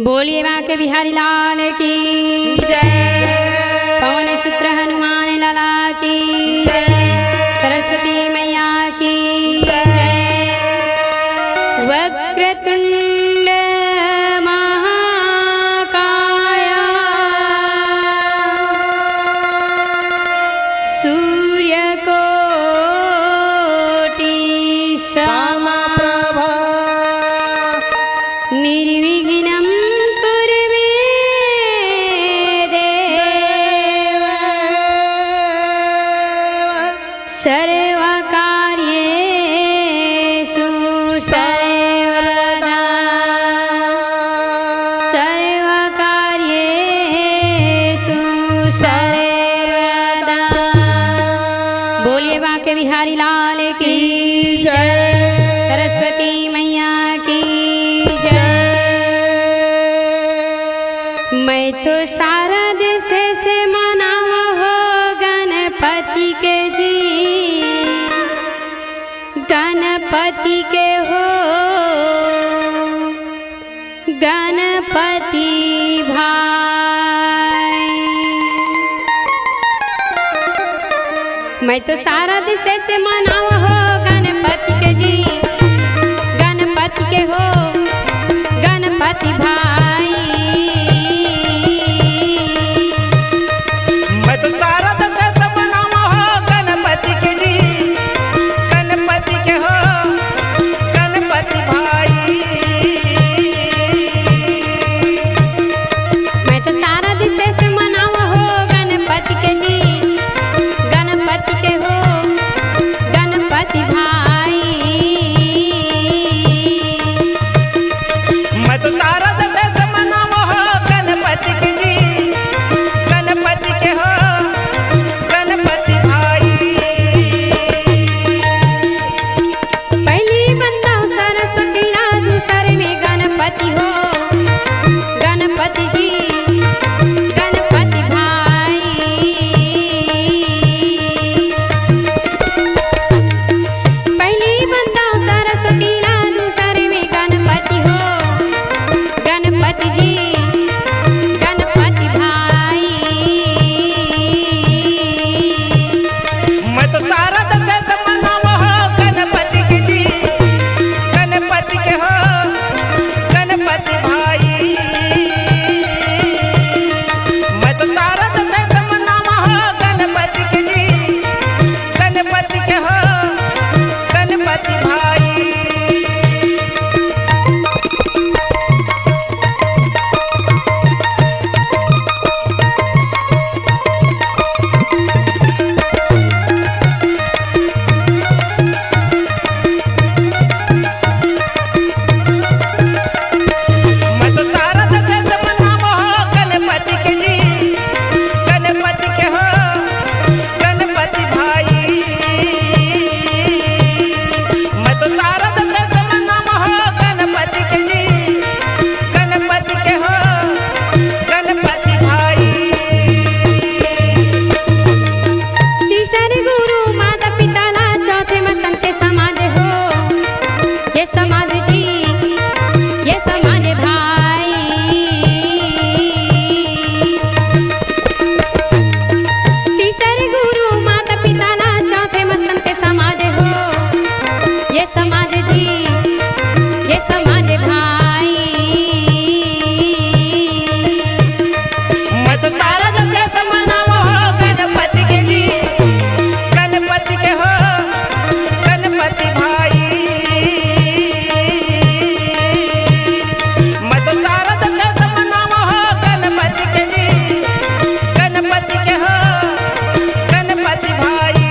बोलिए बांके बिहारी लाल की जय। पवन सुत्र हनुमान लाला की जय। सरस्वती मैया की जय। वक्रतुंड महाकाया सूर्यकोटि समप्रभा निर्विघ्नं कुरु मे देव सर्वकार्येषु सर्वदा सर्वकार्येषु सर्वदा। बोलिए बांके बिहारी लाल की जय। सरस्वती मैया की जय। मैं तो सारा देश से मनाओ हो गणपति के जी। गणपति के हो गणपति भाई। मैं तो सारा देश से मनाओ हो गणपति के जी। गणपति के हो गणपति भाई। मैं तो सारा देश से मनाओ हो गणपति के जी। गणपति के हो गणपति भाई। मैं तो सारा देश से मनाओ हो गणपति के जी। गणपति के हो गणपति भाई। मैं तो सारा देश से मनाओ हो गणपति के जी। गणपति के हो गणपति भाई। पहली बंदा सरस्वती ला दूसरे में गणपति हो गणपति जी गणपति भाई। पहली बंदा सरस्वती ला दूसरे में गणपति हो गणपति जी गणपति भाई। मैं तो सारा देश से मनाओ हो गणपति के जी। गणपति के हो गणपति भाई। मैं तो सारा देश से मनाओ हो गणपति के जी। गणपति के हो गणपति भाई। मैं तो सारा देश से मनाओ हो गणपति के जी। गणपति के हो गणपति भाई। मैं तो सारा देश से मनाओ हो गणपति के जी। गणपति के हो गणपति भाई। तीसरे गुरु माता पिता ला चौथे में संत समाज हो। ये समाज जी ये समाज भाई। तीसरे गुरु माता पिता ला चौथे में संत समाज हो। ये समाज जी ये समाज भाई। मैं तो सारा देश से मनाओ हो गणपति के जी। गणपति के हो गणपति भाई। मैं तो सारा देश से मनाओ हो गणपति के जी। गणपति के हो गणपति भाई।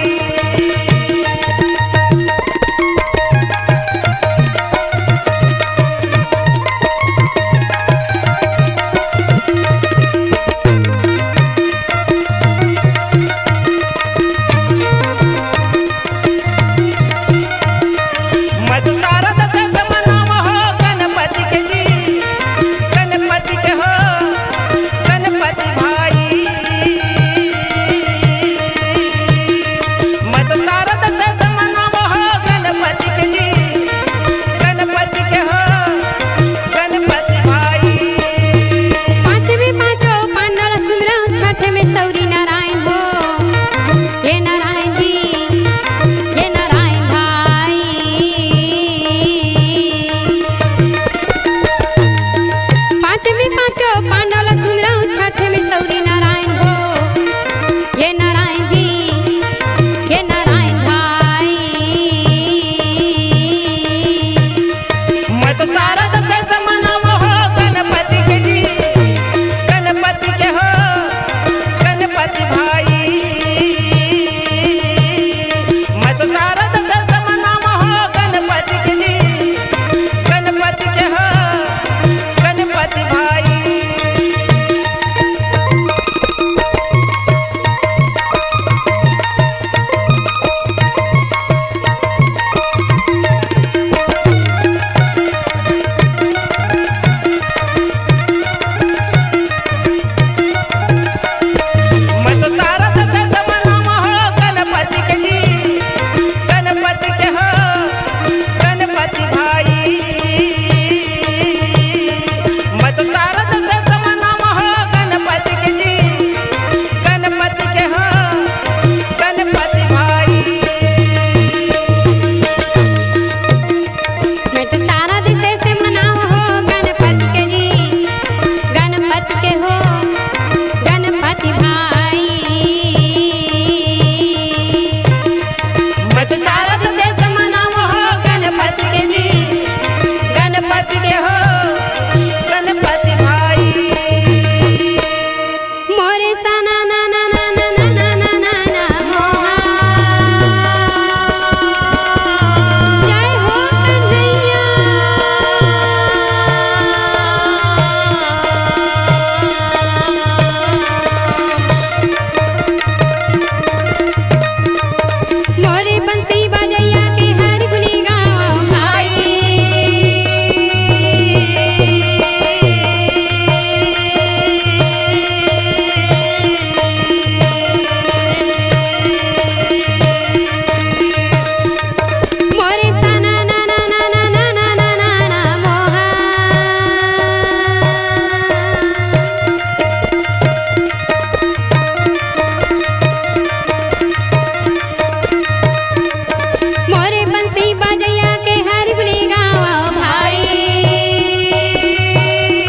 ऐसी बजैया के हर गुनी गाओ भाई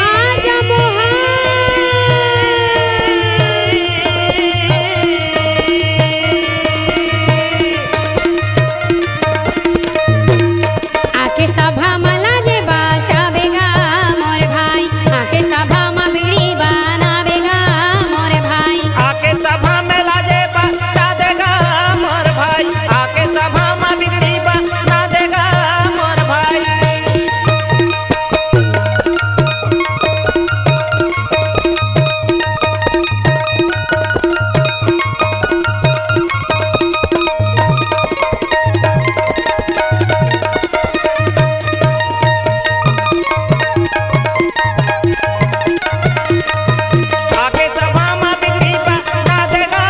आज मोहन आके सभा मला जे बचावेगा मोरे भाई आके सभा में बिगड़ी बनावेगा मोरे भाई आके सभा में लाजे बचा देगा मोर भाई आके सभा में बिगड़ी बना देगा मोर भाई आके सभा में बिगड़ी बना देगा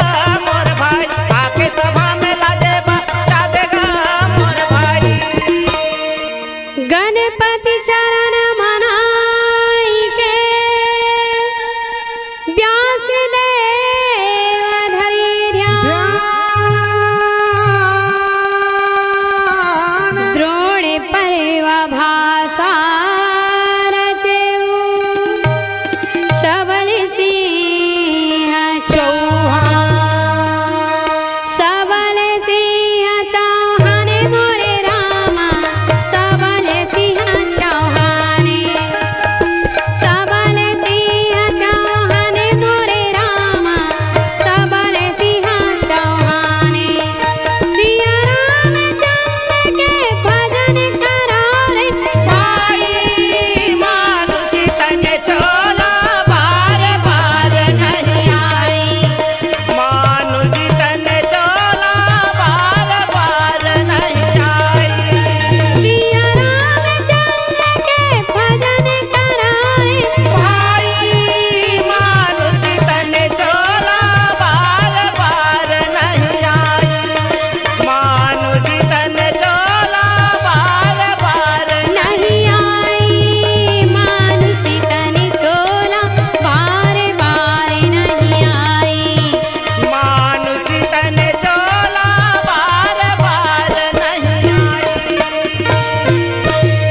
मोर भाई आके सभा में लाजे बचा देगा मोर भाई गणपति चरण मनाई के व्यास देव धरि ध्यान द्रोण पर्व भाषा रचेऊ सबल सिंह चौहान सबल सिंह चौहान मोरे रामा सबल सिंह चौहान सबल सिंह चौहान मोरे रामा सबल सिंह चौहान सिया रामचंद्र के भजन करो रे भाई मानुषी तन छोला बार बार नहीं आई मानुषी तन छोला बार बार नहीं आई सिया रामचंद्र के भजन करो रे भाई मानुषी तन छोला बार बार नहीं आई मानुषी तन छोला बार बार नहीं आई मानुषी तनि चोला बारे बारे नहीं आई मानुषी तन छोला बार बार नहीं आई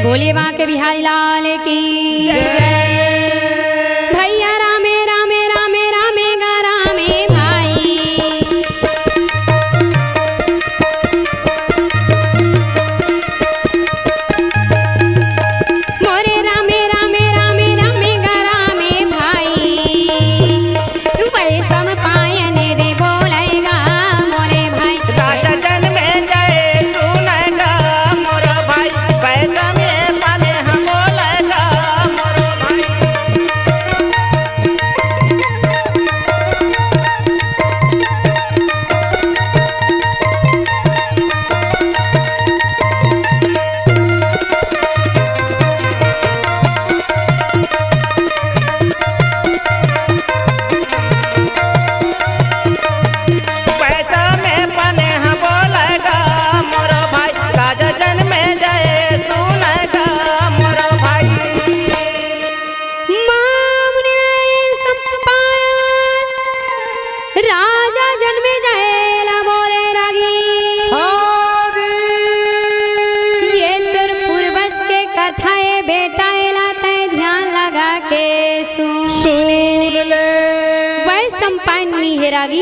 बोलिए माँ के बिहारी लाल की जय भैया रामे रामे रामे रामे गा रामे भाई मोरे रामे रामे रामे रामे गा रामे भाई वैसम पायन रे बोलेगा मोरे भाई राजा जन में जय सुनेगा मोर भाई पैसा में पाने हम बोलेगा मोर भाई पैसा में पाने हम बोलेगा मोर भाई राजा जन में जय सुनेगा मोर भाई मामुनि संपायन राजा जन्मे जाएला मोरे रागी ये तुर पूर्वज के कथाएं बेटाएला तय ध्यान लगा के सुन ले वै संपायन मुनि हे रागी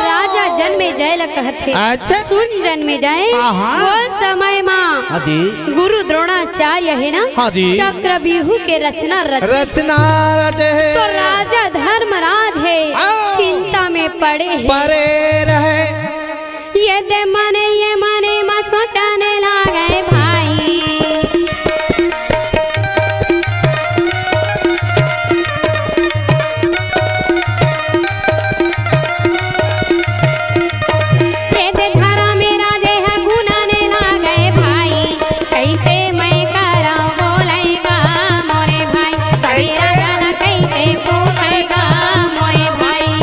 राजा जन्मे जाएला कहथे अच्छा। सुन जन्मे जाए आहा। वो समय माँ हाँ जी गुरु द्रोणाचार्य है ना हाँ जी। चक्रव्यूह के रचना रचे रचना रचे तो राजा धर्मराज है चिंता में पड़े हैं परे रहे ये मने मा सोचने लागे भाई ये दे धरा मेरा जे है गुनाने लागे भाई कैसे मैं कराऊं बोलेगा मोरे भाई सवेरा जाला कैसे पूछेगा मोरे भाई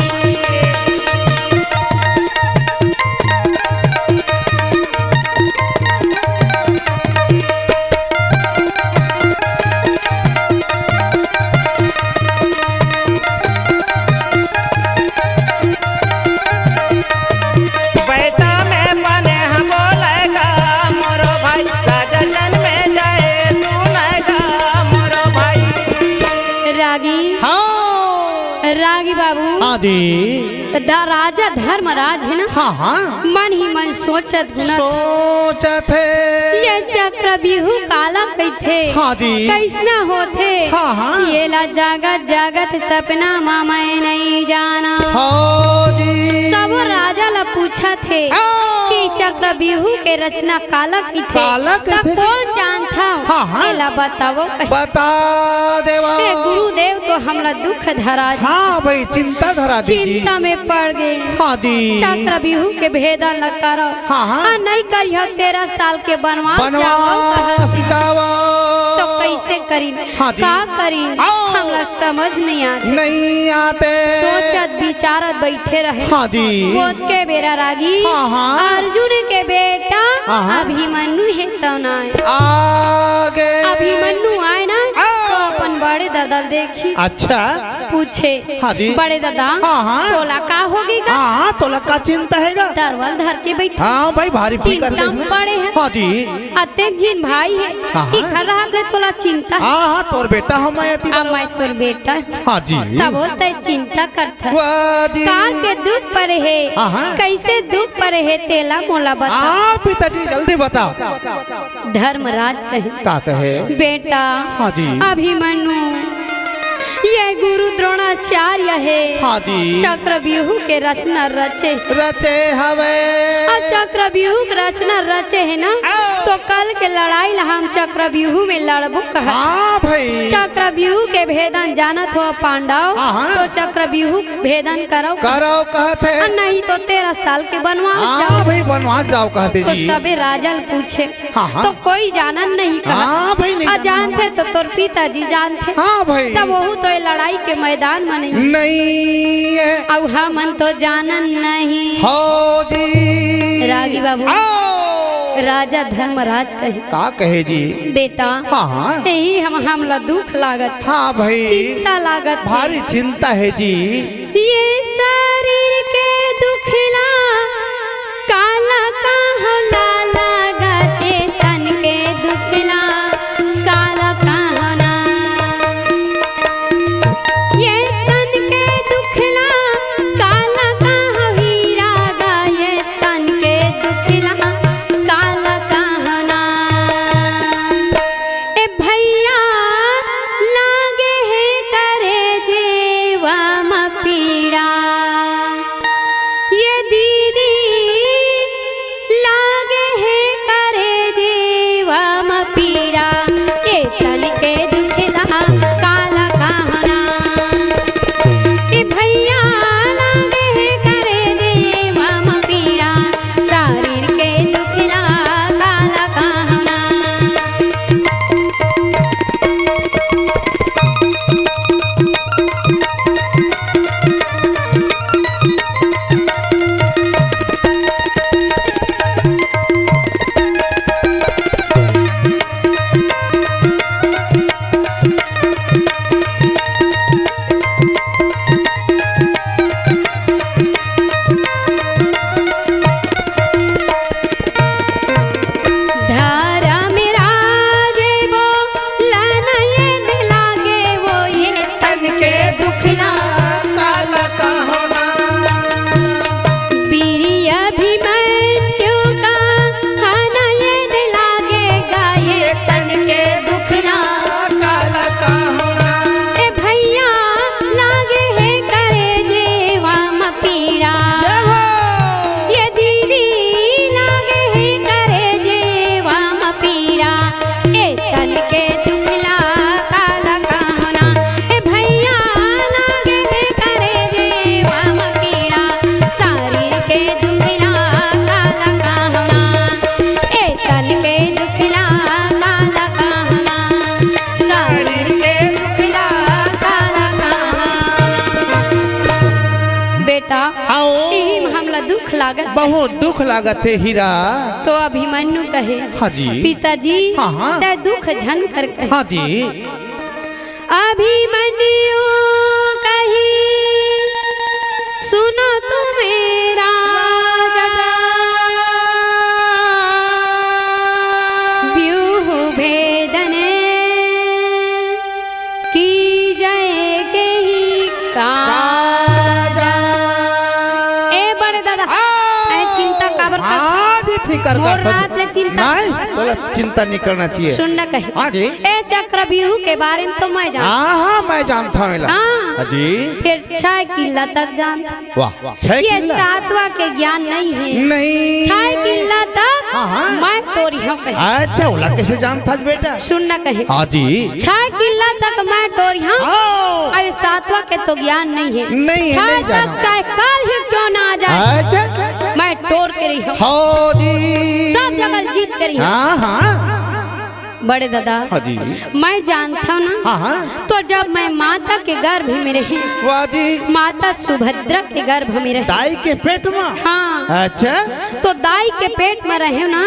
रागी हाँ रागी बाबू हाँ जी राजा धर्मराज है ना हाँ हाँ मन ही मन सोचत गुना सोचत है ये चक्र बिहू काला कैथे हाँ जी कैसना होथे हाँ हाँ ये ला जागत जागत सपना मामा नहीं जाना हाँ जी सब राजा ला पूछा थे कि चक्र बिहू के रचना काला की थे काला की थे। कौन जानता हाँ, हाँ। एला बतावो बता देवा गुरुदेव तो हमला दुख धरा दी हाँ भाई चिंता धरा दीजिए चिंता में पड़ गए हाँ जी चक्र बिहू के भेदा न करो हाँ, हाँ। नहीं करियो 13 साल के बनवास बनवास जावा तो कैसे करी हाँ जी। का करी हाँ। हमला समझ नहीं आते नहीं आते सोचत विचारत बैठे रहे हाँ जी गोद के बेरा रागी हाँ, हाँ। अर्जुन के बेटा हाँ, हाँ। अभिमन्यु है तो ना आगे अभिमन्यु आए ना तो अपन बड़े दादा देखी अच्छा पूछे हाँ जी। बड़े दादा हाँ, हाँ। तोला का होगी का हाँ तो लगा चिंता हैगा दरवाल धर के बैठे हाँ भाई भारी फिकर चिंता में पड़े हैं हाँ जी अतेक जिन भाई है हाँ, कि हाँ। घर रहा ले तोला चिंता है हाँ हाँ तोर बेटा हम अब मैं तोर बेटा है। हाँ जी तब होता है चिंता करता है। वाह जी का के दुख पड़े है हाँ, हाँ। कैसे दुख पड़े है तेला मोला बता हाँ पिताजी जल्दी बताओ धर्मराज कहे का कहे बेटा हाँ जी अभिमन्यु ये गुरु द्रोणाचार्य है हाँ जी चक्रव्यूह के रचना रचे रचे हवे और चक्रव्यूह के रचना रचे है ना तो कल के लड़ाई ला हम चक्रव्यूह में लड़बो कह हाँ भाई चक्रव्यूह के भेदन जानत हो पांडव हाँ। तो चक्रव्यूह भेदन करो करो कहते और नहीं तो 13 साल के बनवास हाँ जाओ भाई बनवास जाओ कहते तो जी सबे राजन पूछे हाँ, हाँ। तो कोई जानन नहीं कहा हाँ भाई नहीं और जानते तो तोर पिताजी जानते हाँ भाई तब वो तो ये लड़ाई के मैदान में नहीं नहीं है अब हमन तो जानन नहीं हो जी रागी बाबू आओ। राजा धर्मराज कहे का कहे जी बेटा हाँ हाँ यही हमला दुख लागत हाँ भाई चिंता लागत है। भारी चिंता है जी ये शरीर के दुखला काला का होला लागते तन के दुखला काला का होना ये तन के दुखला काला का हो हीरा गा ये तन के दुखला काला का होना ए भैया लागे है करे जीवा म पीड़ा ये दीदी लागे है करे जीवा म पीड़ा ये तन के दुखला काला कहना ए भैया लागे है करे जीवा म पीड़ा शरीर के दुखला काला कहना धारा मेरा जेबो लाना ये दिलागे वो ये तन के दुखला काला का होना बीरी अभिमन्यु का खाना ये दिलागे गाये तन के दुखला काला का होना ए भैया लागे है करे जेवा म पीड़ा ये दीदी लागे है करे जेवा म पीड़ा ए तन के दुखला काला कहना ए भैया लागे है करे जेवा म पीड़ा शरीर के दुखला काला कहना ए तन के दुखला काला कहना शरीर के दुखला काला कहना बेटा आओ यही में हमला दुख लागत बहुत दुख लागत है हीरा तो अभिमन्यु कहे हाँ जी पिताजी हाँ, हाँ। ते दुख झन कर कहे हाँ जी अभिमन्यु कही सुनो तू मेरा जगा व्यूह भेदन की जय आज ही फिकर मोर कर रात ले चिंता नहीं तो चिंता नहीं करना चाहिए। सुन न कहे हाँ जी ए चक्रव्यूह के बारे में तो मैं जानता हाँ मैं जानता हूँ हाँ जी फिर 6 किला तक जानता वाह 6 ये किला 7वां के ज्ञान नहीं है नहीं 6 किला तक हाँ। मैं टोरिया पे अच्छा ओला कैसे जानता बेटा सुन न कहे हाँ जी 6 किला तक मैं टोरिया आओ। अरे 7वां के तो ज्ञान नहीं है नहीं है, 6 नहीं तक जाना। चाहे कल ही क्यों ना आ जाए अच्छा मैं टोर के रही हूँ हाँ जी सब जगह जीत के रही हूँ हाँ हाँ बड़े दादा हाँ जी मैं जानता हूँ ना हाँ हाँ तो जब मैं माता के गर्भ में रही वाह जी माता सुभद्रा के गर्भ में रही दाई के पेट में हाँ अच्छा तो दाई के पेट में रहे ना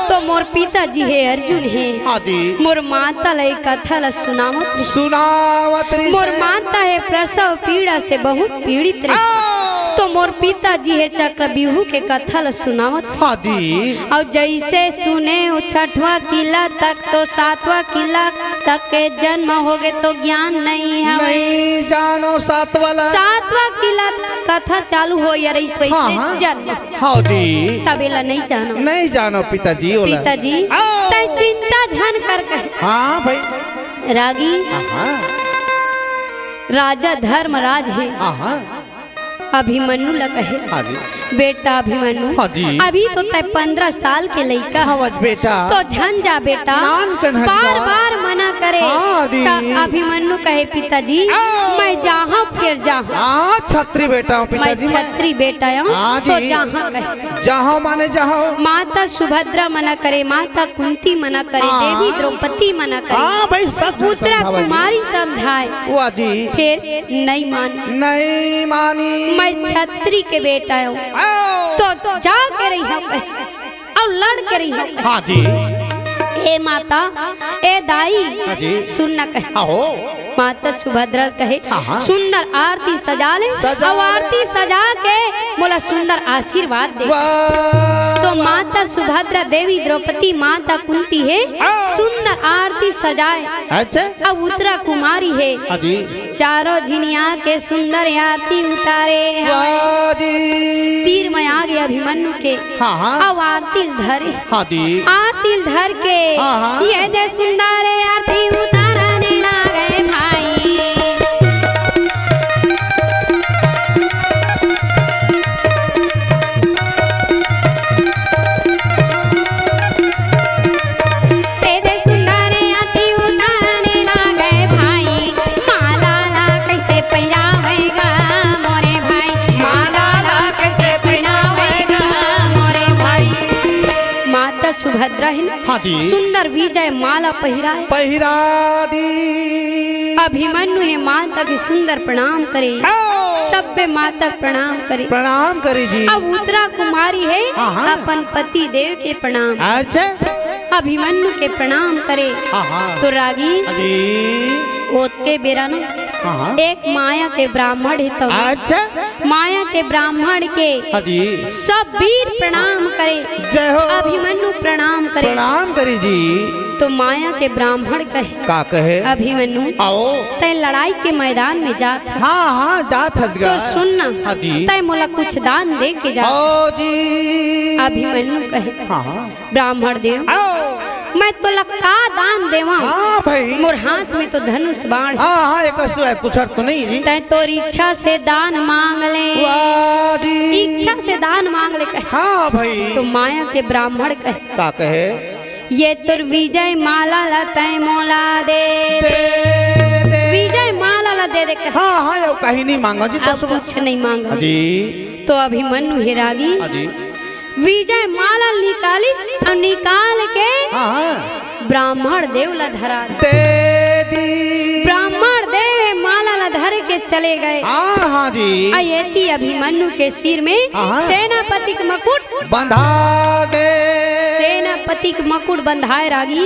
तो मोर पिताजी है अर्जुन है हाँ जी मोर माता लय कथा ल सुनावत सुनावत रही मोर से। माता है प्रसव पीड़ा से बहुत पीड़ित रही तो मोर पिताजी है चक्रव्यूह के कथा ल सुनावत हाँ जी और जैसे सुने वो 6वां किला तक तो 7वां किला तक के जन्म हो गए तो ज्ञान नहीं है नहीं जानो 7 वाला 7वां किला कथा चालू हो यार इस वैसे हाँ, हाँ। जन्म हाँ जी तबेला नहीं जानो नहीं जानो पिताजी ओला पिताजी तय चिंता झन कर कहे हाँ भाई रागी हाँ राजा धर्मराज है हाँ अभिमन्यु ल कहे हाँ जी बेटा अभिमन्यु हाँ जी। अभी तो तय 15 साल के लड़का है। हवज बेटा तो झन जा बेटा नाम कन्हैया। बार बार मना करे हाँ जी। अभिमन्यु कहे पिताजी मैं जहाँ फिर जहाँ हाँ छत्री बेटा हूँ मैं पिताजी छत्री बेटा हूँ हाँ तो जी। जहाँ कहे जहाँ माने जहाँ माता सुभद्रा मना करे माता कुंती मना करे हाँ। देवी द्रौपदी मना करे हाँ भाई सब पुत्रा समझावा जी। कुमारी समझाए वाह जी फिर नहीं मानी नहीं मानी मैं छत्री के बेटा हूँ आओ। तो जा के रही हूँ और लड़ के रही हूँ हाँ जी ए माता ए दाई हाँ जी सुनना कहे आहो माता सुभद्रा कहे हाँ। सुंदर आरती सजा ले सजा और ले। आरती सजा के बोला सुंदर आशीर्वाद दे वाह तो माता सुभद्रा देवी द्रौपदी माता कुंती है सुंदर आरती सजाए अच्छा अब उत्तरा कुमारी है हाँ जी चारों झिनिया के सुंदर आरती उतारे वाह जी तीर में आ गए अभिमन्यु के हाँ हाँ अब आरती धरे हाँ जी आरती धर के हाँ, हाँ। ये दे सुंदर आरती उतारने लगे भाई ये दे सुंदर आरती उतारने लगे भाई माला ला कैसे पहनावेगा मोरे भाई माला ला कैसे पहनावेगा मोरे भाई माता सुभद्रा है ना हाँ जी सुंदर विजय माला पहिरा है पहिरा दी अभिमन्यु है माता के सुंदर प्रणाम करे सब पे माता प्रणाम करे प्रणाम करी जी अब उत्तरा कुमारी है हाँ, हाँ। अपन पति देव के प्रणाम अच्छा अभिमन्यु के प्रणाम करे हाँ हाँ तो रागी हाँ जी ओत के बेरा न हाँ हाँ एक माया के ब्राह्मण है तो अच्छा माया के ब्राह्मण के हाँ जी सब वीर प्रणाम करे जय हो अभिमन्यु प्रणाम करे प्रणाम करी जी तो माया के ब्राह्मण कहे का कहे अभिमन्यु आओ तय लड़ाई के मैदान में जात है हाँ हाँ जात हसगा तो सुनना हाँ जी तय मोला कुछ दान दे के जा आओ जी अभिमन्यु कहे हाँ हाँ ब्राह्मण देव आओ मैं तो का दान देवा हाँ भाई मोर हाथ में तो धनुष बाण है। हाँ हाँ एक है कुछ अर्थ तो नहीं जी तय तोर इच्छा से दान मांग ले वाह जी इच्छा से दान मांग ले कहे हाँ भाई तो माया के ब्राह्मण कहे का कहे ये तुर विजय माला ला तय मोला दे दे विजय माला ला दे कहे हाँ हाँ ये कहीं नहीं मांगा जी अब कुछ नहीं मांगा जी तो अभिमन्यु है रागी हाँ जी विजय माला निकाली और निकाल के हाँ हाँ ब्राह्मण देव ला धरा दे। दे दी ब्राह्मण देव माला ला धर के चले गए हाँ हाँ जी अयति अभिमन्यु के सिर में हाँ। सेनापति का मुकुट बंधा दे सेनापति का मुकुट बंधाए रागी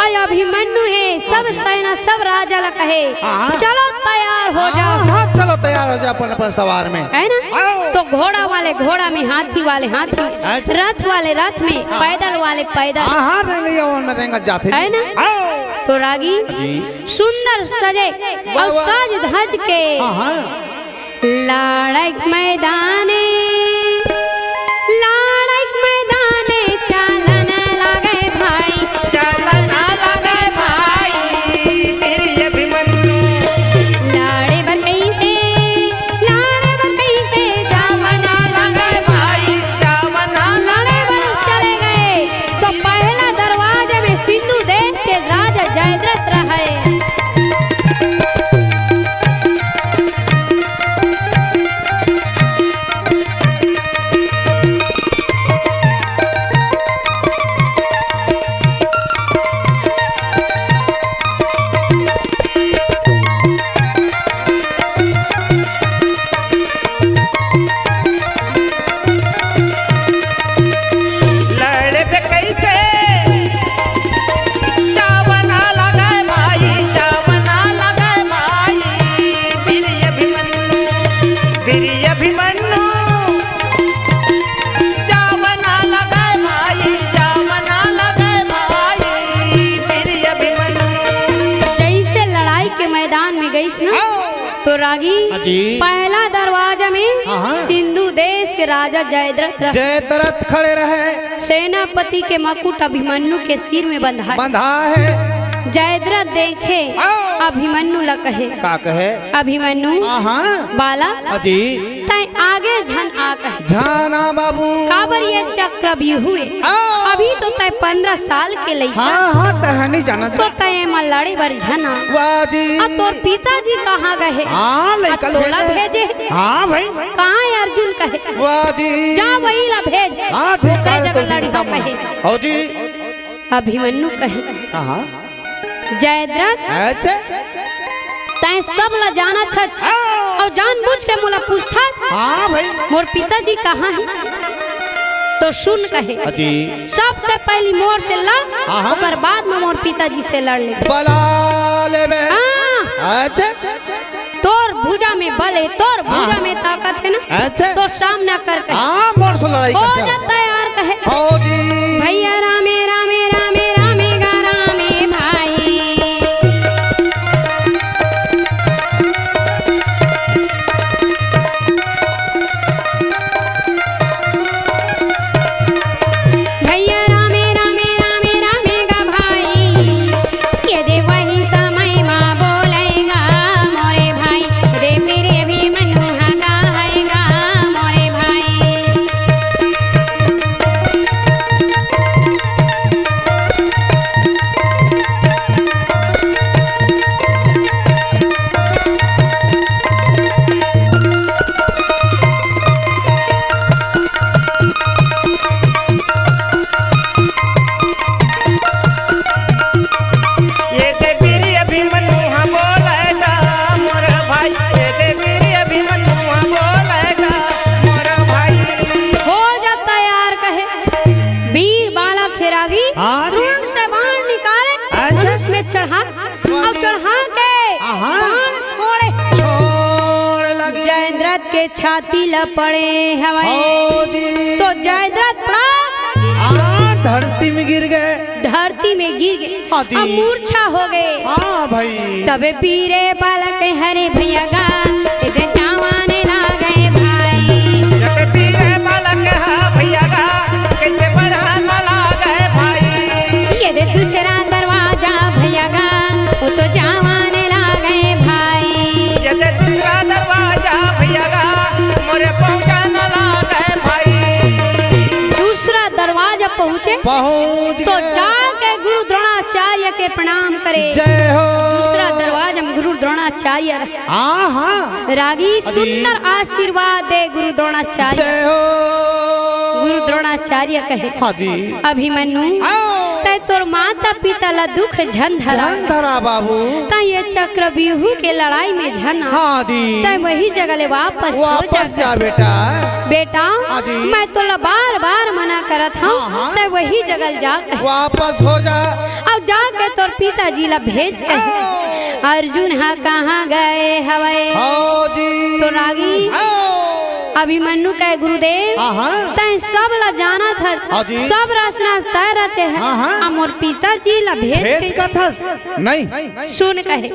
अय अभिमन्यु है सब सेना सब राजा ला कहे हाँ। चलो तैयार हो जाओ हाँ हाँ चलो तैयार हो जाओ अपन अपन सवार में है ना तो घोड़ा वाले घोड़ा में हाथी वाले हाथी में अच्छा। रथ वाले रथ में पैदल वाले पैदल हाँ हाँ रेंगे में रेंगा जाते है ना तो रागी जी सुंदर सजे और वाह। सज धज के हाँ हाँ लाड़क मैदाने लाड़क जयद्रथ रहे। तो रागी पहला दरवाजा में सिंधु देश के राजा जयद्रथ खड़े रहे। सेनापति के मकुट अभिमन्यु के सिर में बंधा है। जयद्रथ देखे अभिमन्यु ला कहे का कहे अभिमन्यु बाला अजी तय आगे झन आ कहे झाना बाबू काबर ये चक्र भी हुए अभी तो तय 15 साल के लइका तय नहीं जाना तो तय में लड़े बर झना वाजी तोर पिताजी कहाँ गए तोला भेजे भाई कहाँ अर्जुन कहे वाजी जा वही ला भेज जगह लड़ी तो कहे हो जी अभिमन्यु कहे जयद्रथ तय सब ला जाना था और जानबूझ के मोला पूछता भाई मोर पिताजी कहाँ है तो सुन कहे सबसे पहली मोर से लड़ और बाद में मोर पिताजी से लड़ ले बलाले में तोर भुजा में बल है तोर भुजा में ताकत है ना तो सामना कर कहे मोर से लड़ाई हो जाता है यार कहे भैया रामे रामे रामे रामे गा रामे भाई भैया रामे रामे रामे रामे गा भाई ये दे वही समय माँ बोलेगा मोरे भाई दे मेरे भी मनु हगा हैगा मोरे भाई चढ़ा और चढ़ा के बाण छोड़े जयद्रथ के छाती ला पड़े हवाई तो जयद्रथ धरती में गिर गए अब मूर्छा हो गए भाई तबे पीरे बालक हरे भैया गा इधर जावाने ला गए भाई जब पीरे बालक भैया गा कैसे बढ़ाना ला गए भाई ये दे दूसरा दरवाजा भैया गा वो तो जावाने ला गए भाई ये दे दूसरा दरवाजा भैया गा मोरे पहुंचाना ला गए भाई दूसरा दरवाजा पहुँचे तो जाके गुरु द्रोणाचार्य के प्रणाम करे जय हो दूसरा दरवाजा में गुरु द्रोणाचार्य रागी सुंदर आशीर्वाद दे गुरु द्रोणाचार्य जय हो गुरु द्रोणाचार्य कहे अभिमन्यु तय तोर माता पिता ला दुख झन धरा बाबू तय ये चक्रव्यूह के लड़ाई में झना तय वही जगह ले वापस हो जा बेटा मैं तो ला बार बार मना करत हूँ तय वही जगह जा वापस हो जा अब जाके तोर पिताजी ला भेज कहे अर्जुन हाँ कहाँ गए हवाए तो रागी अभिमन्यु कहे गुरुदेव तय सब ला जाना था सब रास्ता तय रहते हैं मोर पिताजी ला भेज का था नहीं सुन कहे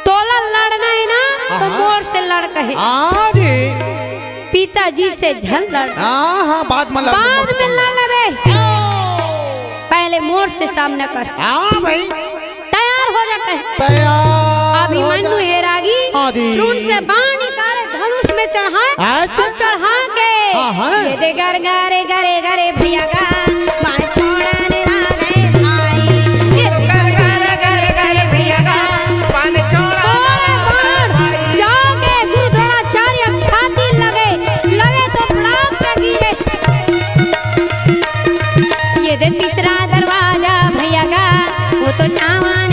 तोला लड़ना है ना तो मोर से लड़ कहे पिताजी से झल लड़ बाद में लड़ ले पहले मोर से सामना कर भाई तैयार हो जा कहे अभिमन्यु है रागी द्रोण से बाण निकाले धनुष में चढ़ा के ये दे गर गरे गरे गरे भैया गा बाण छोड़ने ला गए भाई ये दे गर वो तो चावा